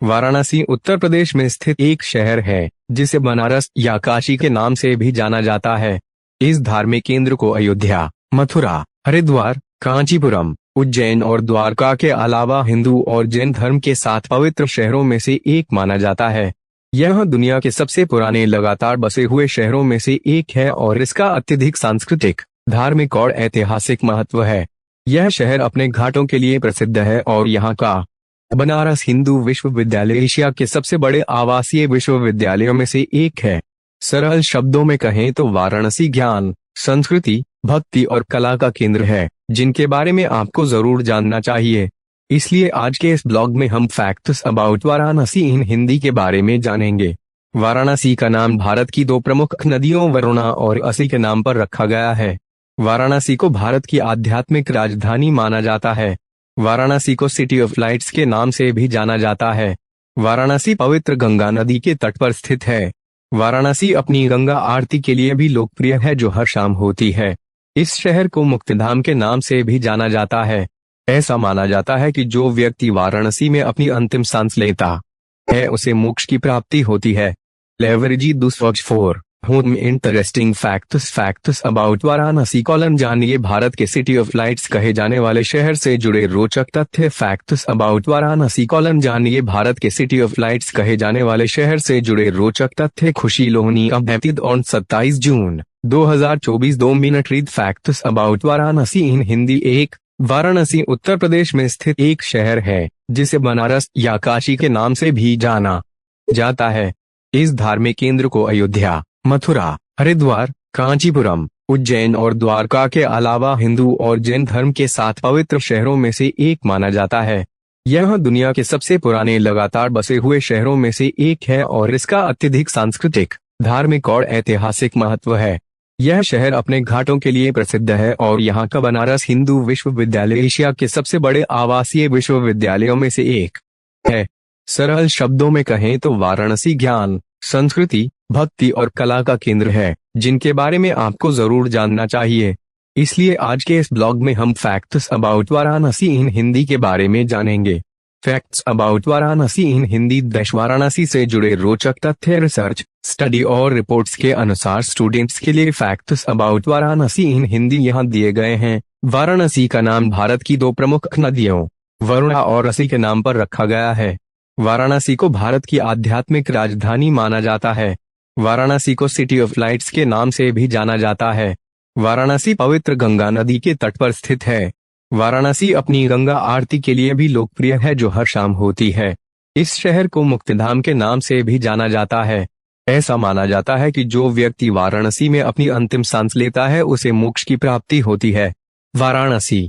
वाराणसी उत्तर प्रदेश में स्थित एक शहर है जिसे बनारस या काशी के नाम से भी जाना जाता है। इस धार्मिक केंद्र को अयोध्या, मथुरा, हरिद्वार, कांचीपुरम, उज्जैन और द्वारका के अलावा हिंदू और जैन धर्म के 7 पवित्र शहरों में से एक माना जाता है। यह दुनिया के सबसे पुराने लगातार बसे हुए शहरों में से एक है और इसका अत्यधिक सांस्कृतिक, धार्मिक और ऐतिहासिक महत्व है। यह शहर अपने घाटों के लिए प्रसिद्ध है और यहाँ का बनारस हिंदू विश्वविद्यालय एशिया के सबसे बड़े आवासीय विश्वविद्यालयों में से एक है। सरल शब्दों में कहें तो वाराणसी ज्ञान, संस्कृति, भक्ति और कला का केंद्र है, जिनके बारे में आपको जरूर जानना चाहिए। इसलिए आज के इस ब्लॉग में हम facts about Varanasi in Hindi के बारे में जानेंगे। वाराणसी का नाम भारत की 2 प्रमुख नदियों वरुणा और असी के नाम पर रखा गया है। वाराणसी को भारत की आध्यात्मिक राजधानी माना जाता है। वाराणसी को सिटी ऑफ लाइट्स के नाम से भी जाना जाता है। वाराणसी पवित्र गंगा नदी के तट पर स्थित है। वाराणसी अपनी गंगा आरती के लिए भी लोकप्रिय है, जो हर शाम होती है। इस शहर को मुक्तिधाम के नाम से भी जाना जाता है। ऐसा माना जाता है कि जो व्यक्ति वाराणसी में अपनी अंतिम सांस लेता है उसे मोक्ष की प्राप्ति होती है। लेवरेजी दूसरोज 4 home interesting facts about Varanasi column जानिए भारत के सिटी ऑफ लाइट्स कहे जाने वाले शहर से जुड़े रोचक तथ्य। फैक्ट्स अबाउट वाराणसी कॉलम जानिए भारत के सिटी ऑफ लाइट्स कहे जाने वाले शहर से जुड़े रोचक तथ्य। Khushi Lohani updated on 27 June 2024 2 minute read facts about Varanasi in Hindi. 1 Varanasi Uttar Pradesh में स्थित एक शहर है जिसे बनारस या काशी के नाम से भी जाना जाता है। इस धार्मिक केंद्र को अयोध्या, मथुरा, हरिद्वार, कांचीपुरम, उज्जैन और द्वारका के अलावा हिंदू और जैन धर्म के 7 पवित्र शहरों में से एक माना जाता है। यह दुनिया के सबसे पुराने लगातार बसे हुए शहरों में से एक है और इसका अत्यधिक सांस्कृतिक, धार्मिक और ऐतिहासिक महत्व है। यह शहर अपने घाटों के लिए प्रसिद्ध है और यहाँ का बनारस हिंदू विश्वविद्यालय एशिया के सबसे बड़े आवासीय विश्वविद्यालयों में से एक है। सरल शब्दों में कहें तो वाराणसी ज्ञान, संस्कृति, भक्ति और कला का केंद्र है, जिनके बारे में आपको जरूर जानना चाहिए। इसलिए आज के इस ब्लॉग में हम facts about Varanasi in Hindi के बारे में जानेंगे। Facts about Varanasi in Hindi. Varanasi से जुड़े रोचक तथ्य। रिसर्च, स्टडी और रिपोर्ट्स के अनुसार स्टूडेंट्स के लिए facts about Varanasi in Hindi यहाँ दिए गए हैं। वाराणसी का नाम भारत की 2 प्रमुख नदियों वरुणा और असी के नाम पर रखा गया है। वाराणसी को भारत की आध्यात्मिक राजधानी माना जाता है। वाराणसी को सिटी ऑफ लाइट्स के नाम से भी जाना जाता है। वाराणसी पवित्र गंगा नदी के तट पर स्थित है। वाराणसी अपनी गंगा आरती के लिए भी लोकप्रिय है, जो हर शाम होती है। इस शहर को मुक्तिधाम के नाम से भी जाना जाता है। ऐसा माना जाता है कि जो व्यक्ति वाराणसी में अपनी अंतिम सांस लेता है उसे मोक्ष की प्राप्ति होती है। वाराणसी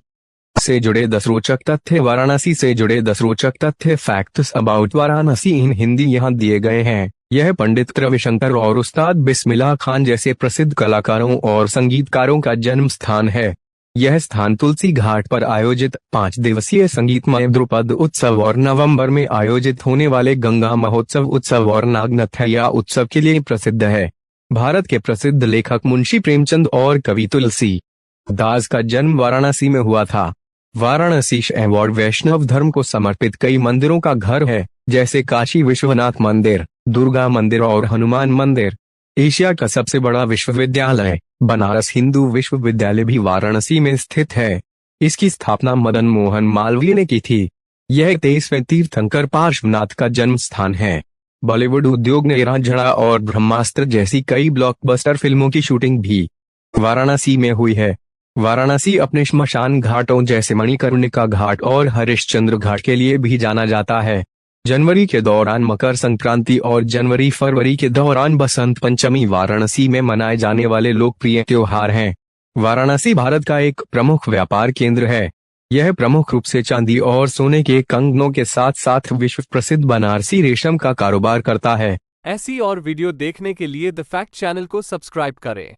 से जुड़े 10 रोचक तथ्य। वाराणसी से जुड़े 10 रोचक तथ्य। Facts about Varanasi in Hindi यहाँ दिए गए हैं। यह पंडित रविशंकर और उस्ताद बिस्मिल्लाह खान जैसे प्रसिद्ध कलाकारों और संगीतकारों का जन्म स्थान है। यह स्थान तुलसी घाट पर आयोजित 5 दिवसीय संगीतमय ध्रुपद उत्सव और नवंबर में आयोजित होने वाले गंगा महोत्सव उत्सव और नागनथैया उत्सव के लिए प्रसिद्ध है। भारत के प्रसिद्ध लेखक मुंशी प्रेमचंद और कवि तुलसी दास का जन्म वाराणसी में हुआ था। वाराणसी शहर वैष्णव धर्म को समर्पित कई मंदिरों का घर है, जैसे काशी विश्वनाथ मंदिर, दुर्गा मंदिर और हनुमान मंदिर। एशिया का सबसे बड़ा विश्वविद्यालय बनारस हिंदू विश्वविद्यालय भी वाराणसी में स्थित है। इसकी स्थापना मदन मोहन मालवीय ने की थी। यह 23वें तीर्थंकर पार्श्वनाथ का जन्म स्थान है। बॉलीवुड उद्योग ने रांझणा और ब्रह्मास्त्र जैसी कई ब्लॉकबस्टर फिल्मों की शूटिंग भी वाराणसी में हुई है। वाराणसी अपने श्मशान घाटों जैसे मणिकर्णिका घाट और हरिश्चंद्र घाट के लिए भी जाना जाता है। जनवरी के दौरान मकर संक्रांति और जनवरी-फरवरी के दौरान बसंत पंचमी वाराणसी में मनाए जाने वाले लोकप्रिय त्योहार हैं। वाराणसी भारत का एक प्रमुख व्यापार केंद्र है। यह प्रमुख रूप से चांदी और सोने के कंगनों के साथ साथ विश्व प्रसिद्ध बनारसी रेशम का कारोबार करता है। ऐसी और वीडियो देखने के लिए द फैक्ट चैनल को सब्सक्राइब करें।